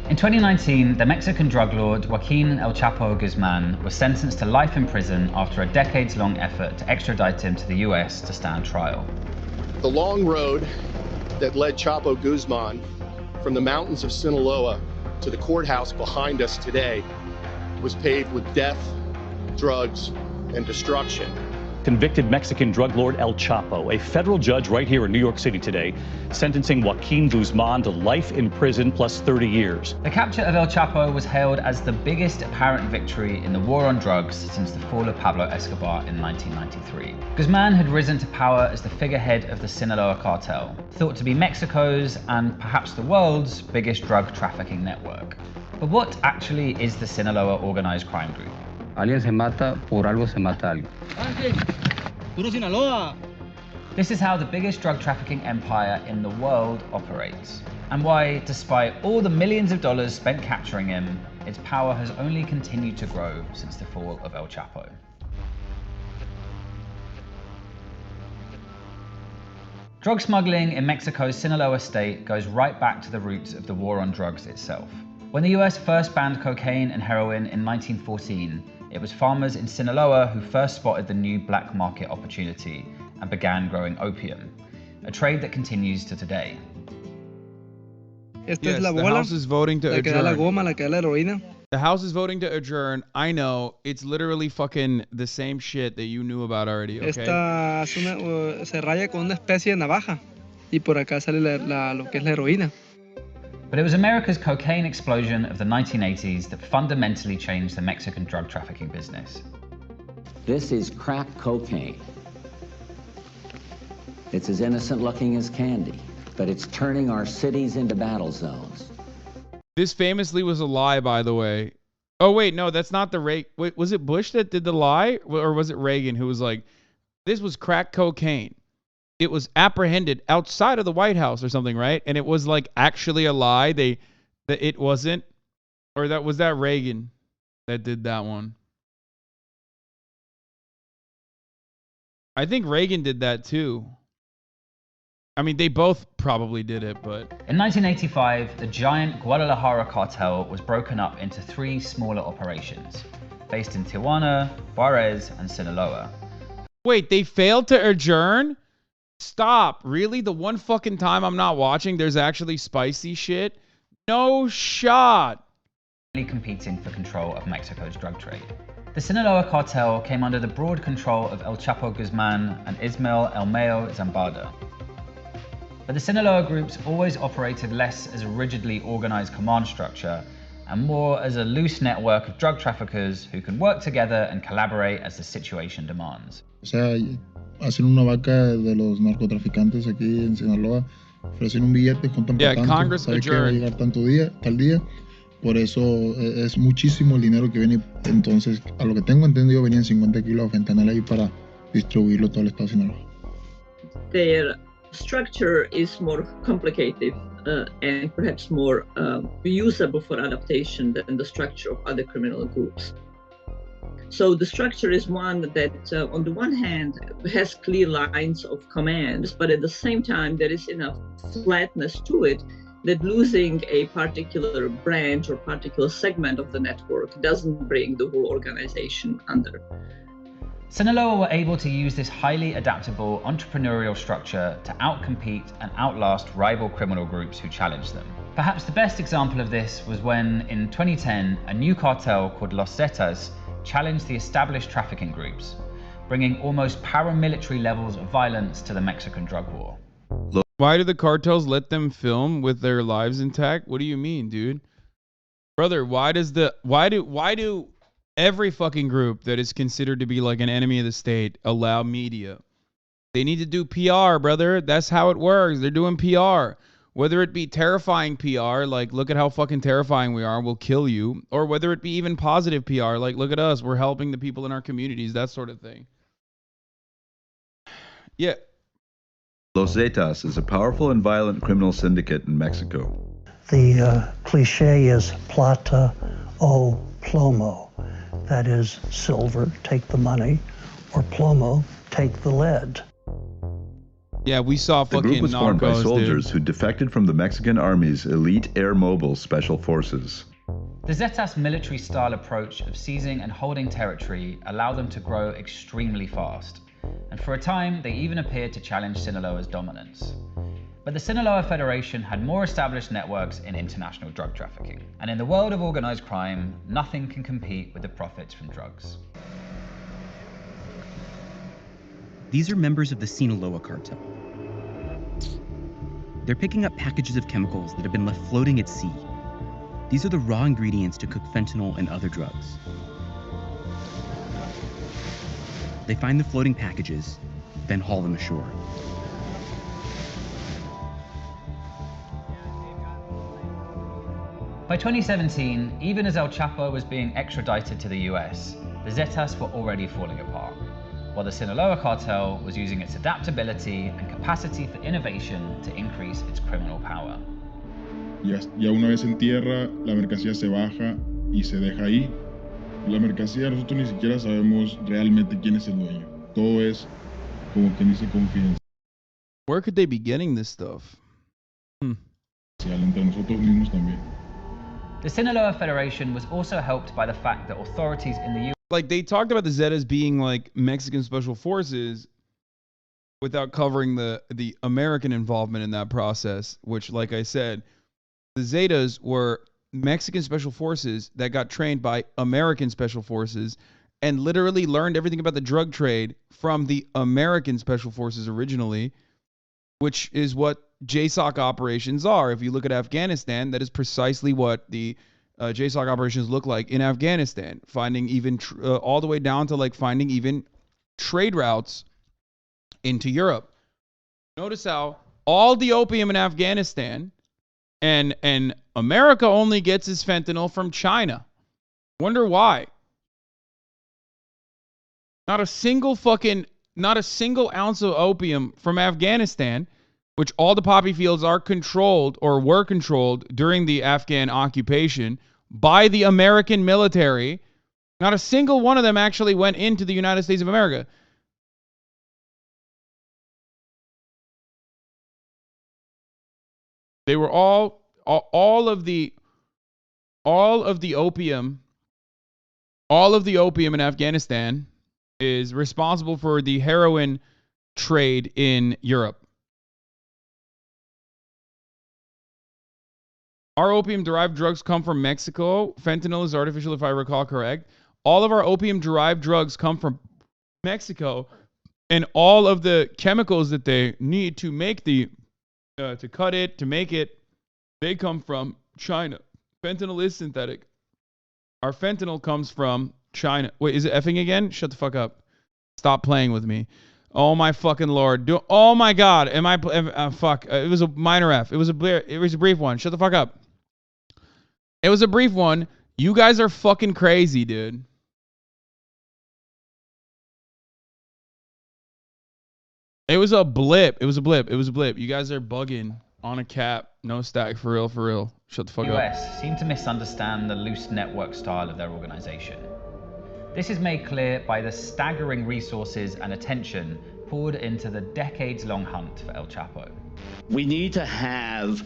In 2019, the Mexican drug lord Joaquin El Chapo Guzman was sentenced to life in prison after a decades-long effort to extradite him to the US to stand trial. The long road that led Chapo Guzman from the mountains of Sinaloa to the courthouse behind us today was paved with death, drugs, and destruction. Convicted Mexican drug lord El Chapo, a federal judge right here in New York City today, sentencing Joaquin Guzman to life in prison plus 30 years. The capture of El Chapo was hailed as the biggest apparent victory in the war on drugs since the fall of Pablo Escobar in 1993. Guzman had risen to power as the figurehead of the Sinaloa Cartel, thought to be Mexico's and perhaps the world's biggest drug trafficking network. But what actually is the Sinaloa organized crime group? Alguien se mata, por algo se mata alguien. Puro Sinaloa. This is how the biggest drug trafficking empire in the world operates, and why, despite all the millions of dollars spent capturing him, its power has only continued to grow since the fall of El Chapo. Drug smuggling in Mexico's Sinaloa state goes right back to the roots of the war on drugs itself. When the US first banned cocaine and heroin in 1914, it was farmers in Sinaloa who first spotted the new black market opportunity and began growing opium, a trade that continues to today. Yes, the House is voting to adjourn. The House is voting to adjourn. I know, it's literally fucking the same shit that you knew about already, okay? Esta se raya con una especie de navaja y por acá sale lo que es la heroína. But it was America's cocaine explosion of the 1980s that fundamentally changed the Mexican drug trafficking business. This is crack cocaine. It's as innocent looking as candy, but it's turning our cities into battle zones. This famously was a lie, by the way. Oh, wait, no, that's not the Wait, was it Bush that did the lie? Or was it Reagan who was like, this was crack cocaine? It was apprehended outside of the White House or something, right? And it was like actually a lie. That it wasn't, or was that Reagan that did that one? I think Reagan did that too. I mean, they both probably did it, but... In 1985, the giant Guadalajara cartel was broken up into 3 smaller operations, based in Tijuana, Juarez, and Sinaloa. Wait, they failed to adjourn? Stop. Really? The one fucking time I'm not watching, there's actually spicy shit? No shot. Competing for control of Mexico's drug trade. The Sinaloa cartel came under the broad control of El Chapo Guzman and Ismael El Mayo Zambada. But the Sinaloa groups always operated less as a rigidly organized command structure and more as a loose network of drug traffickers who can work together and collaborate as the situation demands. O sea, hacen una vaca de los narcotraficantes aquí en Sinaloa, ofrecen un billete, juntan para tanto, sabe que va a llegar tal día, por eso es muchísimo el dinero que viene. Entonces, a lo que tengo entendido, venían 50 kilos de fentanil ahí para distribuirlo todo el estado de Sinaloa. Their structure is more complicated and perhaps more usable for adaptation than the structure of other criminal groups. So the structure is one that, on the one hand, has clear lines of commands, but at the same time, there is enough flatness to it that losing a particular branch or particular segment of the network doesn't bring the whole organization under. Sinaloa were able to use this highly adaptable entrepreneurial structure to outcompete and outlast rival criminal groups who challenged them. Perhaps the best example of this was when, in 2010, a new cartel called Los Zetas challenged the established trafficking groups, bringing almost paramilitary levels of violence to the Mexican drug war. Why do the cartels let them film with their lives intact? What do you mean, dude? Brother, why do every fucking group that is considered to be like an enemy of the state allow media? They need to do PR, brother. That's how it works. They're doing PR. Whether it be terrifying PR, like, look at how fucking terrifying we are, we'll kill you. Or whether it be even positive PR, like, look at us, we're helping the people in our communities, that sort of thing. Yeah. Los Zetas is a powerful and violent criminal syndicate in Mexico. The cliche is plata o plomo. That is, silver, take the money, or plomo, take the lead. Yeah, we saw The fucking group was formed by narcos, soldiers dude. who defected from the Mexican Army's elite air mobile special forces. The Zetas military-style approach of seizing and holding territory allowed them to grow extremely fast, and for a time they even appeared to challenge Sinaloa's dominance. But the Sinaloa Federation had more established networks in international drug trafficking, and in the world of organized crime, nothing can compete with the profits from drugs. These are members of the Sinaloa cartel. They're picking up packages of chemicals that have been left floating at sea. These are the raw ingredients to cook fentanyl and other drugs. They find the floating packages, then haul them ashore. By 2017, even as El Chapo was being extradited to the US, the Zetas were already falling apart, while the Sinaloa cartel was using its adaptability and capacity for innovation to increase its criminal power. Ya una vez en tierra, la mercancía se baja y se deja ahí. La mercancía nosotros ni siquiera sabemos realmente quién es el dueño. Todo es, como quien dice, confidencial. Where could they be getting this stuff? Entre nosotros mismos también. The Sinaloa Federation was also helped by the fact that authorities in the US... Like, they talked about the Zetas being like Mexican special forces without covering the American involvement in that process, which, like I said, the Zetas were Mexican special forces that got trained by American special forces and literally learned everything about the drug trade from the American special forces originally, which is what JSOC operations are. If you look at Afghanistan, that is precisely what the JSOC operations look like in Afghanistan, finding even all the way down to like finding even trade routes into Europe. Notice how all the opium in Afghanistan and America only gets its fentanyl from China. Wonder why? Not a single ounce of opium from Afghanistan, which all the poppy fields are controlled or were controlled during the Afghan occupation by the American military. Not a single one of them actually went into the United States of America. They were all of the opium in Afghanistan is responsible for the heroin trade in Europe. Our opium-derived drugs come from Mexico. Fentanyl is artificial, if I recall correct. All of our opium-derived drugs come from Mexico, and all of the chemicals that they need to make to cut it, to make it, they come from China. Fentanyl is synthetic. Our fentanyl comes from China. Wait, is it effing again? Shut the fuck up. Stop playing with me. Oh my fucking lord. Oh my god. Fuck. It was a minor F. It was a brief one. Shut the fuck up. It was a brief one. You guys are fucking crazy, dude. It was a blip. It was a blip. You guys are bugging on a cap. No stack. For real. Shut the fuck up. US seem to misunderstand the loose network style of their organization. This is made clear by the staggering resources and attention poured into the decades-long hunt for El Chapo. We need to have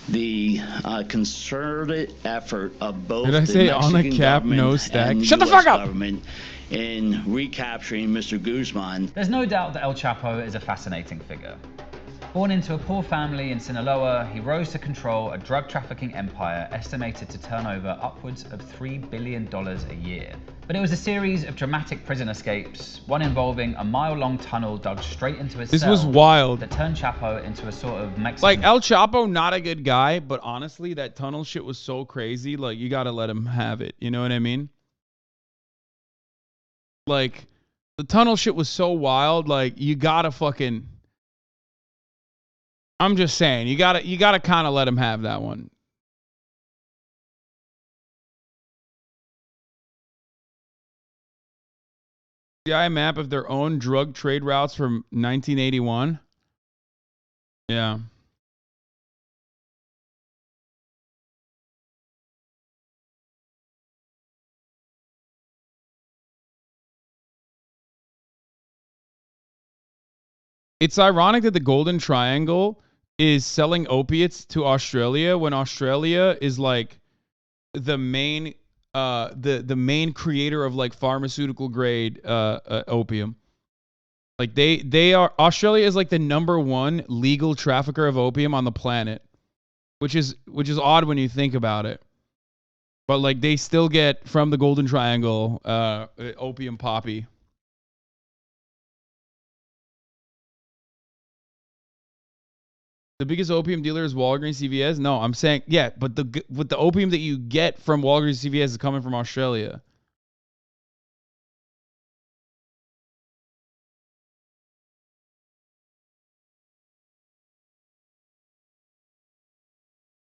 the concerted effort of both Did I say the on a Mexican cap, government no stack? and Shut the US fuck up! government in recapturing Mr. Guzman. There's no doubt that El Chapo is a fascinating figure. Born into a poor family in Sinaloa, he rose to control a drug trafficking empire estimated to turn over upwards of $3 billion a year. But it was a series of dramatic prison escapes, one involving a mile-long tunnel dug straight into his cell. This was wild. That turned Chapo into a sort of Mexican... Like, El Chapo, not a good guy, but honestly, that tunnel shit was so crazy, like, you gotta let him have it. You know what I mean? Like, the tunnel shit was so wild, like, you gotta fucking... I'm just saying, you gotta kind of let him have that one. CI map of their own drug trade routes from 1981. Yeah. It's ironic that the Golden Triangle is selling opiates to Australia when Australia is like the main the main creator of like pharmaceutical grade opium. Like they are, Australia is like the #1 legal trafficker of opium on the planet, which is odd when you think about it. But like they still get from the Golden Triangle opium poppy. The biggest opium dealer is Walgreens, CVS. No, I'm saying yeah, but the opium that you get from Walgreens, CVS is coming from Australia.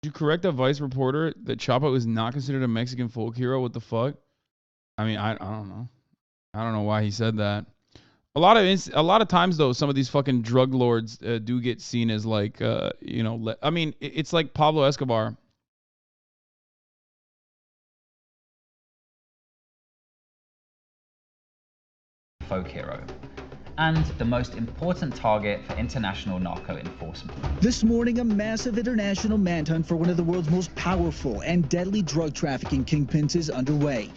Did you correct that Vice reporter that Chapo is not considered a Mexican folk hero? What the fuck? I mean, I don't know. I don't know why he said that. A lot of times though, some of these fucking drug lords do get seen as like, you know, I mean, it's like Pablo Escobar. Folk hero. And the most important target for international narco enforcement. This morning, a massive international manhunt for one of the world's most powerful and deadly drug trafficking kingpins is underway.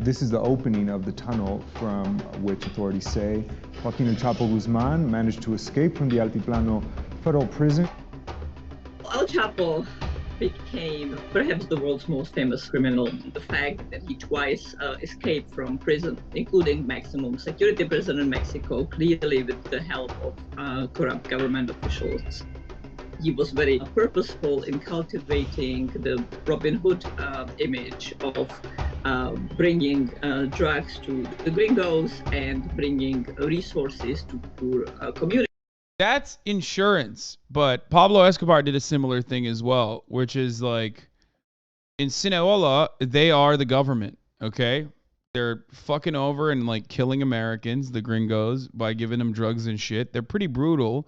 This is the opening of the tunnel from which authorities say Joaquin El Chapo Guzman managed to escape from the Altiplano federal prison. El Chapo became perhaps the world's most famous criminal. The fact that he twice escaped from prison, including maximum security prison in Mexico, clearly with the help of corrupt government officials. He was very purposeful in cultivating the Robin Hood image of bringing drugs to the gringos and bringing resources to poor communities. That's insurance, but Pablo Escobar did a similar thing as well, which is like in Sinaloa, they are the government, okay? They're fucking over and like killing Americans, the gringos, by giving them drugs and shit. They're pretty brutal,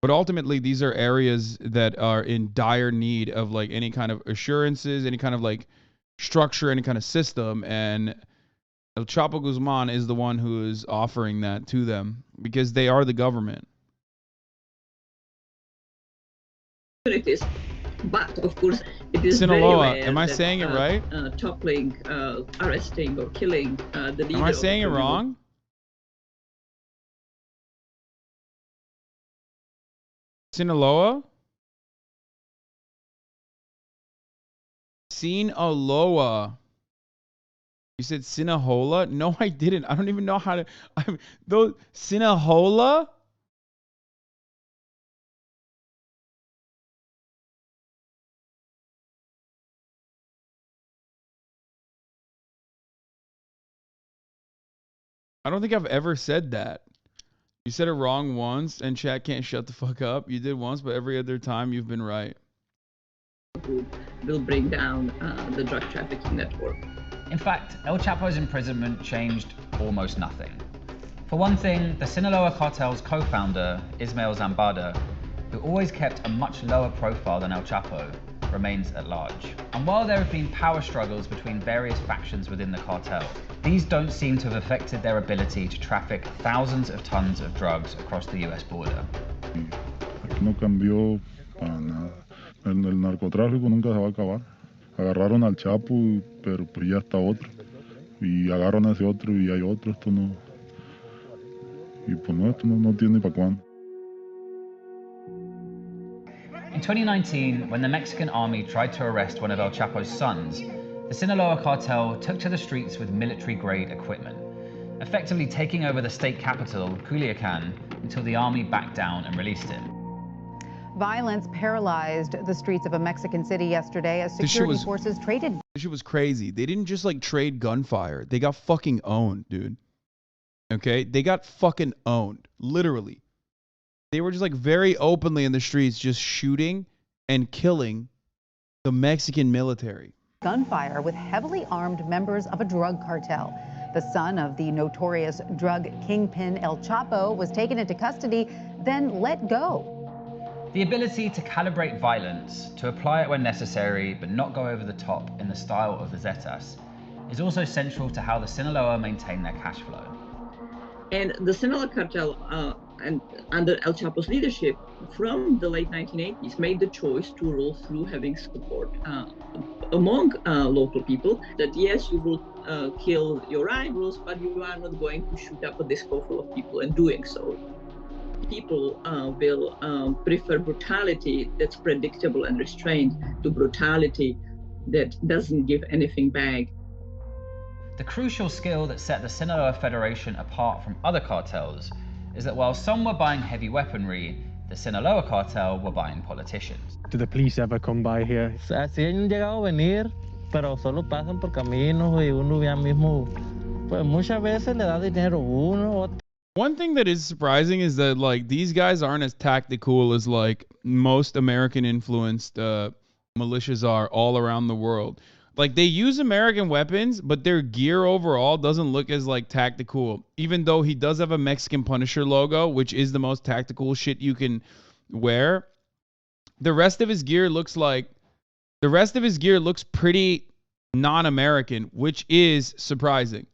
but ultimately these are areas that are in dire need of like any kind of assurances, any kind of like structure, any kind of system, and El Chapo Guzman is the one who is offering that to them because they are the government. But of course, it is Sinaloa. very rare Am I that, saying it right? Toppling, arresting, or killing the leader. Am I saying it of wrong? Sinaloa? Sinaloa. You said Sinahola? No, I didn't. I don't even know how to. Those Sinahola? I don't think I've ever said that. You said it wrong once, and chat can't shut the fuck up. You did once, but every other time you've been right. Will bring down the drug trafficking network. In fact, El Chapo's imprisonment changed almost nothing. For one thing, the Sinaloa cartel's co-founder, Ismael Zambada, who always kept a much lower profile than El Chapo, remains at large. And while there have been power struggles between various factions within the cartel, these don't seem to have affected their ability to traffic thousands of tons of drugs across the US border. No cambió para nada. El narcotráfico nunca se va a acabar. Agarraron al Chapo, pero pues ya está otro. Y agarran a ese otro y hay otro. Esto no. Y pues no, esto no tiene para cuándo. In 2019, when the Mexican army tried to arrest one of El Chapo's sons, the Sinaloa cartel took to the streets with military-grade equipment, effectively taking over the state capital, Culiacan, until the army backed down and released him. Violence paralyzed the streets of a Mexican city yesterday as security forces traded. This shit was crazy. They didn't just like trade gunfire. They got fucking owned, dude. Okay? They got fucking owned. Literally. They were just like very openly in the streets just shooting and killing the Mexican military. Gunfire with heavily armed members of a drug cartel. The son of the notorious drug kingpin El Chapo was taken into custody, then let go. The ability to calibrate violence, to apply it when necessary, but not go over the top in the style of the Zetas, is also central to how the Sinaloa maintain their cash flow. And the Sinaloa cartel and under El Chapo's leadership from the late 1980s made the choice to roll through having support among local people that yes, you will kill your rivals, but you are not going to shoot up a disco full of people in doing so. People will prefer brutality that's predictable and restrained to brutality that doesn't give anything back. The crucial skill that set the Sinaloa Federation apart from other cartels is that while some were buying heavy weaponry, the Sinaloa cartel were buying politicians. Do the police ever come by here? Así han llegado a venir, pero solo pasan por caminos y uno ya mismo, pues muchas veces le da dinero uno. One thing that is surprising is that like these guys aren't as tactical as like most American influenced militias are all around the world. Like they use American weapons, but their gear overall doesn't look as like tactical. Even though he does have a Mexican Punisher logo, which is the most tactical shit you can wear. The rest of his gear looks pretty non-American, which is surprising.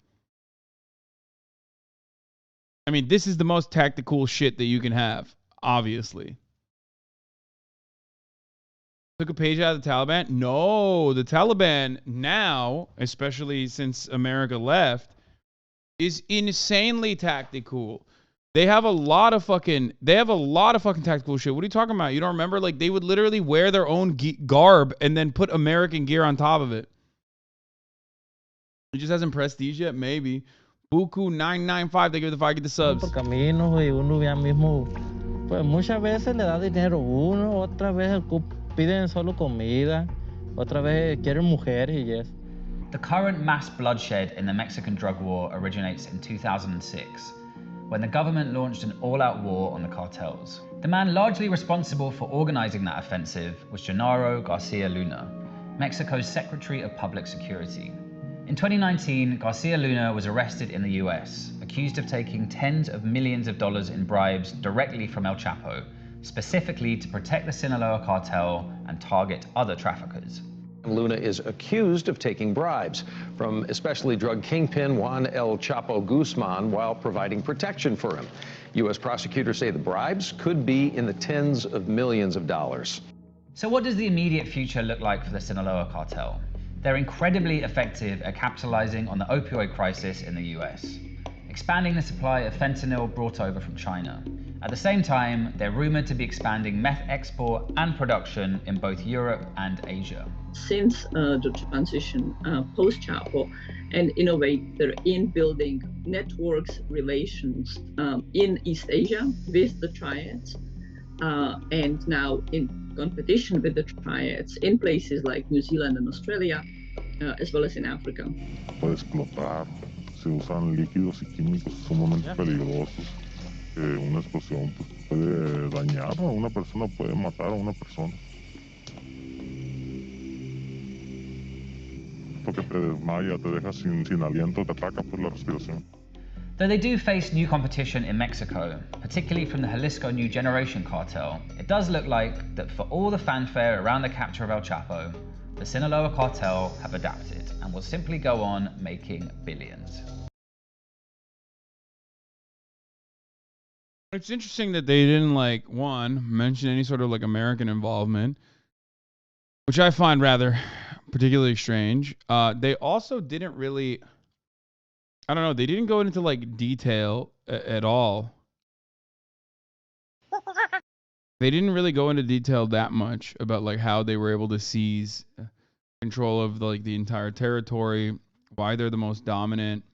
I mean, this is the most tactical shit that you can have, obviously. Took a page out of the Taliban? No, the Taliban now, especially since America left, is insanely tactical. They have a lot of fucking tactical shit. What are you talking about? You don't remember? Like they would literally wear their own garb and then put American gear on top of it. It just hasn't prestige yet, maybe. Buku 995, they give the 5, get the subs. Por caminos y uno ya mismo, pues muchas veces le da dinero uno, otra vez piden solo comida, otra vez quieren mujeres y yes. The current mass bloodshed in the Mexican drug war originates in 2006, when the government launched an all-out war on the cartels. The man largely responsible for organizing that offensive was Genaro Garcia Luna, Mexico's Secretary of Public Security. In 2019, Garcia Luna was arrested in the US, accused of taking tens of millions of dollars in bribes directly from El Chapo, specifically to protect the Sinaloa cartel and target other traffickers. Luna is accused of taking bribes from especially drug kingpin Juan El Chapo Guzman while providing protection for him. U.S. prosecutors say the bribes could be in the tens of millions of dollars. So what does the immediate future look like for the Sinaloa cartel? They're incredibly effective at capitalizing on the opioid crisis in the US, expanding the supply of fentanyl brought over from China. At the same time, they're rumored to be expanding meth export and production in both Europe and Asia. Since the transition post-Chapo, and in a way, they're in building networks, relations in East Asia with the triads, and now in competition with the triads in places like New Zealand and Australia, as well as in Africa. Puede explotar, se usan líquidos y químicos sumamente peligrosos. Una explosión puede dañar a una persona, puede matar a una persona. Porque te desmaya, te deja sin aliento, te ataca por la respiración. Though they do face new competition in Mexico, particularly from the Jalisco New Generation cartel, it does look like that for all the fanfare around the capture of El Chapo, the Sinaloa cartel have adapted and will simply go on making billions. It's interesting that they didn't mention any sort of American involvement, which I find rather particularly strange. They also didn't really, I don't know, they didn't go into detail at all. They didn't really go into detail that much about how they were able to seize control of the entire territory, why they're the most dominant.